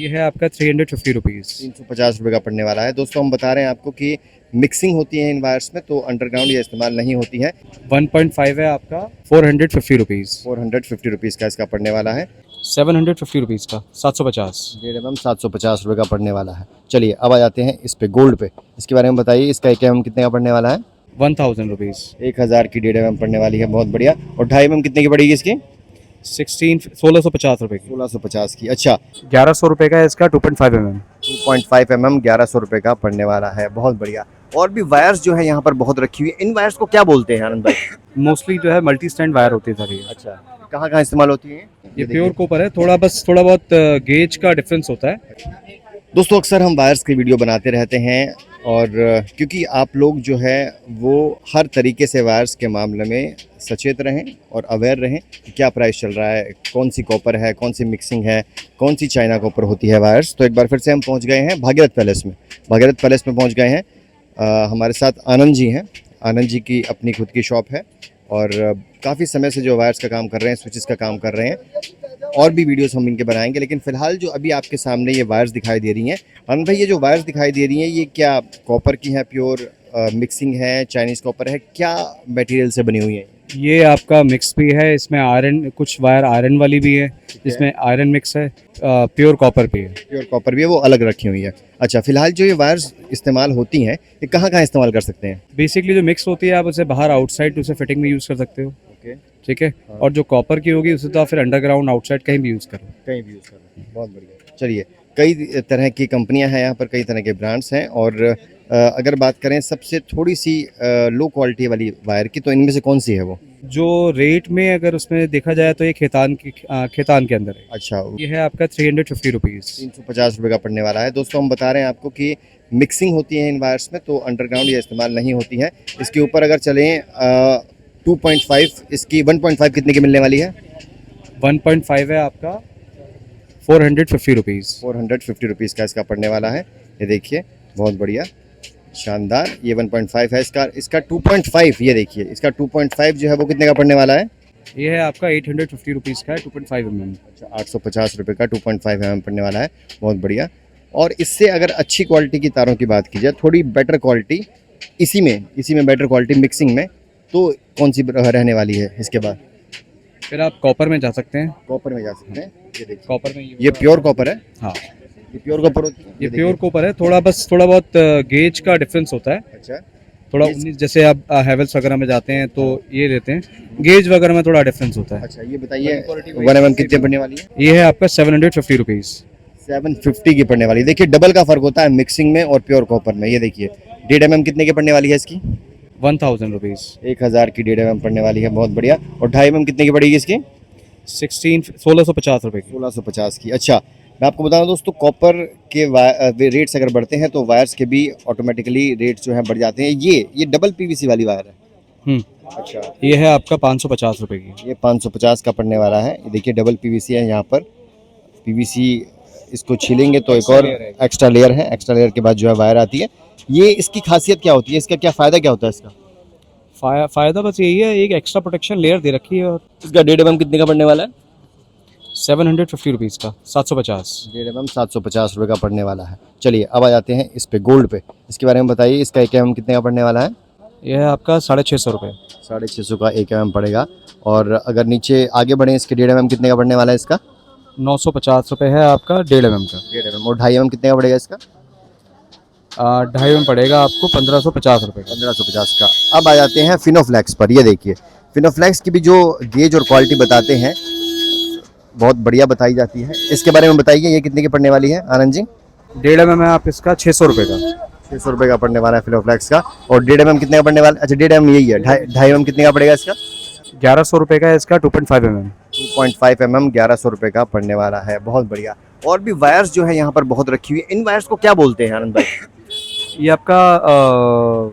ये है आपका 350 रुपीज़। 350 रुपये का पड़ने वाला है। दोस्तों हम बता रहे हैं आपको कि मिक्सिंग होती है इन वायर्स में, तो अंडरग्राउंड ये इस्तेमाल नहीं होती है। 1.5 है आपका 450 रुपीज़। 450 रुपीज़ का इसका पड़ने वाला है। 750 रुपीज़ का 750। 1.5 mm 750 रुपये का पड़ने वाला है। चलिए अब आ जाते हैं इस पे गोल्ड पे। इसके बारे में बताइए, इसका 1 mm कितने का पड़ने वाला है? 1000 रुपीज़। 1000 की 1.5 mm पड़ने वाली है, बहुत बढ़िया। और 2.5 mm कितने की पड़ेगी इसकी? 1650 रुपये की। 1650 की। अच्छा, 1100 रुपये का है इसका 2.5 mm। 2.5 mm 1100 रुपये का पड़ने वाला है, बहुत बढ़िया। और भी वायर्स जो है यहाँ पर बहुत रखी हुई है। इन वायर्स को क्या बोलते हैं आनंद भाई? मोस्टली जो है मल्टी स्टैंड वायर होती है सर ये। अच्छा, कहाँ कहाँ इस्तेमाल होती है? ये प्योर कॉपर है, थोड़ा बहुत गेज का डिफरेंस होता है। दोस्तों अक्सर हम वायर्स की वीडियो बनाते रहते हैं, और क्योंकि आप लोग जो है वो हर तरीके से वायर्स के मामले में सचेत रहें और अवेयर रहें कि क्या प्राइस चल रहा है, कौन सी कॉपर है, कौन सी मिक्सिंग है, कौन सी चाइना कॉपर होती है वायर्स। तो एक बार फिर से हम पहुंच गए हैं भागीरथ पैलेस में। भागीरथ पैलेस में पहुंच गए हैं। हमारे साथ आनंद जी हैं। आनंद जी की अपनी खुद की शॉप है और काफ़ी समय से जो वायर्स का काम कर रहे हैं, स्विचेस का काम कर रहे हैं। और भी वीडियोस हम इनके बनाएंगे, लेकिन फ़िलहाल जो अभी आपके सामने ये वायर्स दिखाई दे रही हैं, आनंद भाई ये जो वायर्स दिखाई दे रही हैं ये क्या कॉपर की है, प्योर मिक्सिंग है, चाइनीज़ कॉपर है, क्या मटेरियल से बनी हुई है? ये आपका मिक्स भी है, इसमें आयरन, कुछ वायर आयरन वाली भी है, इसमें आयरन मिक्स है, प्योर कॉपर भी है। प्योर कॉपर भी है, वो अलग रखी हुई है। अच्छा, फिलहाल जो ये वायर्स इस्तेमाल होती हैं ये कहाँ कहाँ इस्तेमाल कर सकते हैं? बेसिकली जो मिक्स होती है आप उसे बाहर आउटसाइड उसे फिटिंग में यूज़ कर सकते हो, ओके, ठीक है। और जो कॉपर की होगी उसे तो आप फिर अंडरग्राउंड आउटसाइड कहीं भी यूज़ करो। कहीं भी यूज़ कर रहे हैं, बहुत बढ़िया। चलिए, कई तरह की कंपनियां हैं यहाँ पर, कई तरह के ब्रांड्स हैं, और अगर बात करें सबसे थोड़ी सी लो क्वालिटी वाली वायर की, तो इनमें से कौन सी है वो? जो रेट में अगर उसमें देखा जाए तो ये खेतान के अंदर है। अच्छा, ये है आपका 350 रुपीज़। 350 रुपये का पड़ने वाला है। दोस्तों हम बता रहे हैं आपको कि मिक्सिंग होती है इन वायर्स में, तो अंडरग्राउंड ये इस्तेमाल नहीं होती है। इसके ऊपर अगर चलें 2.5, इसकी 1.5 कितने की मिलने वाली है? 1.5 है आपका 450 रुपीज़। 450 रुपीज़ का इसका पड़ने वाला है। ये देखिए, बहुत बढ़िया, शानदार। ये 1.5 है इसका 2.5, ये देखिए इसका 2.5 जो है वो कितने का पड़ने वाला है? ये है आपका 850 रुपीज़ का है 2.5 mm। अच्छा, 850 रुपये का 2.5 mm पड़ने वाला है, बहुत बढ़िया। और इससे अगर अच्छी क्वालिटी की तारों की बात की जाए, थोड़ी बेटर क्वालिटी इसी में बेटर क्वालिटी मिक्सिंग में, तो कौन सी रहने वाली है इसके बाद? फिर आप कॉपर में जा सकते हैं। कॉपर में जा सकते हैं। ये देखिए, कॉपर में ये प्योर कॉपर है। हाँ, ये प्योर कॉपर होती है। ये प्योर कॉपर है, थोड़ा बहुत गेज का डिफरेंस होता है। अच्छा, थोड़ा 19 जैसे आप हैवेल्स वगैरह में जाते हैं तो ये लेते हैं, गेज वगैरह में थोड़ा डिफरेंस होता है। अच्छा, ये बताइए 1 mm कितने पड़ने वाली है? ये है आपका 750 रुपीज़। 750 की पड़ने वाली है। देखिए डबल का फर्क होता है मिक्सिंग में और प्योर कॉपर में। ये देखिए 1.5 mm कितने की पड़ने वाली है इसकी? 1000 रुपीज़। 1000 की 1.5 mm पड़ने वाली है, बहुत बढ़िया। और 2.5 mm कितने की पड़ेगी इसकी? 1650 रुपये की। 1650 की। अच्छा, मैं आपको बता दूं दोस्तों, कॉपर के रेट्स अगर बढ़ते हैं तो वायर्स के भी ऑटोमेटिकली रेट्स जो हैं बढ़ जाते हैं। ये डबल पीवीसी वाली वायर है। अच्छा, ये है आपका 550 रुपये की। ये 550 का पड़ने वाला है। ये देखिए डबल पीवीसी है यहाँ पर। पीवीसी इसको छीलेंगे तो एक और एक्स्ट्रा लेयर है। एक्स्ट्रा लेयर के बाद जो है वायर आती है। ये इसकी खासियत क्या होती है, इसका क्या फ़ायदा क्या होता है इसका? फ़ायदा बस यही है, एक एक्स्ट्रा प्रोटेक्शन लेयर दे रखी है। और इसका 1.5 mm कितने का पड़ने वाला है? 750 रुपीज़ का 750। 1.5 mm 750 रुपये का पड़ने वाला है। चलिए अब आ जाते हैं इस पे गोल्ड पे। इसके बारे में बताइए, इसका 1 mm कितने का पड़ने वाला है? यह है आपका 650 रुपये। 650 का 1 mm पड़ेगा। और अगर नीचे आगे बढ़ें, इसके 1.5 mm कितने का पड़ने वाला है इसका? 950 रुपये है आपका 1.5 mm का। 1.5 mm। और 2.5 mm कितने का पड़ेगा इसका? 2.5 mm पड़ेगा आपको 1550 रुपये का। 1550 का। अब आ जाते हैं फिनोफ्लेक्स पर। ये देखिए फिनोफ्लेक्स की भी जो गेज और क्वालिटी बताते हैं बहुत बढ़िया बताई जाती है। इसके बारे में बताइए, ये कितने की पड़ने वाली है आनंद जी? 1.5 mm है आप इसका 600 रुपये का। 600 रुपये का पड़ने वाला है फिनोफ्लेक्स का। और 1.5 mm कितने का पड़ने वाला है? अच्छा, 1.5 mm यही है। 2.5 mm कितने का पड़ेगा इसका? 1100 रुपये का है इसका 2.5 mm। 2.5 mm 1100 रुपये का पड़ने वाला है, बहुत बढ़िया। और भी वायर्स जो है यहाँ पर बहुत रखी हुई है। इन वायर्स को क्या बोलते हैं आनंद भाई? ये आपका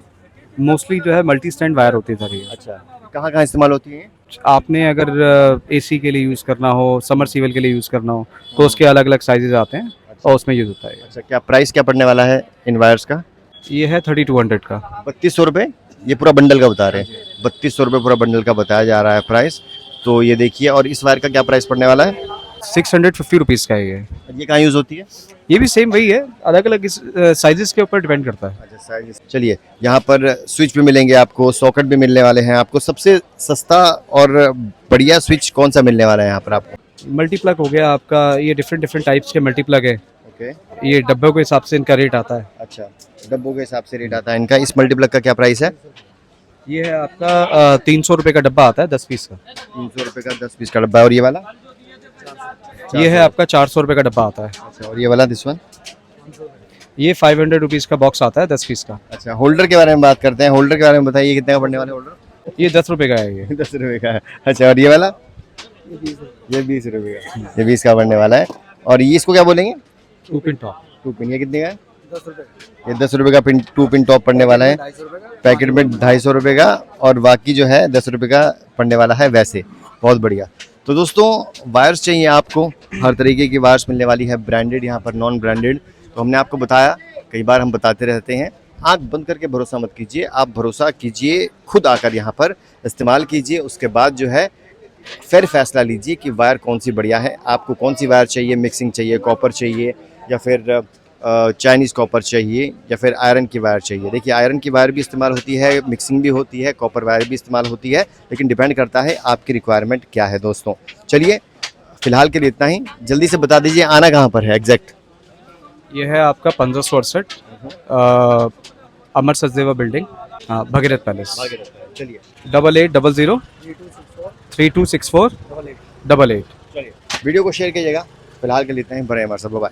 मोस्टली जो है मल्टी स्टैंड वायर होती है सर ये। अच्छा, कहाँ कहाँ इस्तेमाल होती है? आपने अगर एसी के लिए यूज़ करना हो, समर सीवल के लिए यूज़ करना हो तो उसके अलग अलग साइजेज आते हैं और उसमें यूज़ होता है। अच्छा, क्या प्राइस क्या पड़ने वाला है इन वायर्स का? ये है 3200 का। 3200 रुपये। ये पूरा बंडल का बता रहे हैं? 3200 रुपये पूरा बंडल का बताया जा रहा है प्राइस। तो ये देखिए, और इस वायर का क्या प्राइस पड़ने वाला है? 650 रुपीज़ का है ये। ये कहाँ यूज़ होती है? ये भी सेम वही है, अलग अलग साइजेस के ऊपर डिपेंड करता है। अच्छा साइज। चलिए, यहाँ पर स्विच भी मिलेंगे आपको, सॉकेट भी मिलने वाले हैं आपको। सबसे सस्ता और बढ़िया स्विच कौन सा मिलने वाला है यहाँ पर आपको? मल्टीप्लग हो गया आपका, ये डिफरेंट डिफरेंट टाइप्स के मल्टीप्लग है। ओके, ये डब्बों के हिसाब से इनका रेट आता है। अच्छा, डब्बों के हिसाब से रेट आता है इनका। इस मल्टीप्लग का क्या प्राइस है? ये है आपका 300 रुपये का डब्बा आता है 10 पीस का। 300 रुपये का 10 पीस का डब्बा है। और ये वाला? ये है आपका 400 रुपये का डब्बा आता है। अच्छा, और ये वाला दिस वन? ये 500 रुपीज़ का बॉक्स आता है 10 पीस का। अच्छा, होल्डर के बारे में बात करते हैं। होल्डर के बारे में बताइए, कितने का पड़ने वाला है होल्डर? ये 10 रुपये का है ये। 10 रुपये का है। अच्छा, और ये वाला? ये 20 रुपये का। ये 20 का पड़ने वाला है। और ये इसको क्या बोलेंगे? 2 पिन टॉप। 2 पिन। ये कितने का है? 10 रुपये। ये 10 रुपये का पिन 2 पिन टॉप पड़ने वाला है। पैकेट में 250 रुपये का, और बाकी जो है 10 रुपये का पड़ने वाला है वैसे। बहुत बढ़िया। तो दोस्तों, वायर्स चाहिए आपको, हर तरीके की वायर्स मिलने वाली है, ब्रांडेड, यहाँ पर नॉन ब्रांडेड। तो हमने आपको बताया, कई बार हम बताते रहते हैं, आंख बंद करके भरोसा मत कीजिए, आप भरोसा कीजिए, खुद आकर यहाँ पर इस्तेमाल कीजिए। उसके बाद जो है फिर फैसला लीजिए कि वायर कौन सी बढ़िया है, आपको कौन सी वायर चाहिए, मिक्सिंग चाहिए, कॉपर चाहिए, या फिर चाइनीज़ कॉपर चाहिए, या फिर आयरन की वायर चाहिए। देखिए, आयरन की वायर भी इस्तेमाल होती है, मिक्सिंग भी होती है, कॉपर वायर भी इस्तेमाल होती है, लेकिन डिपेंड करता है आपकी रिक्वायरमेंट क्या है दोस्तों। चलिए, फिलहाल के लिए इतना ही। जल्दी से बता दीजिए आना कहाँ पर है एग्जैक्ट? ये है आपका 1568 अमर सचदेवा बिल्डिंग, हाँ, भगीरथ पैलेस। चलिए, 8800 3264 88। चलिए, वीडियो को शेयर कीजिएगा। फिलहाल के लिए इतना ही। बड़े हमारे सब, बाय।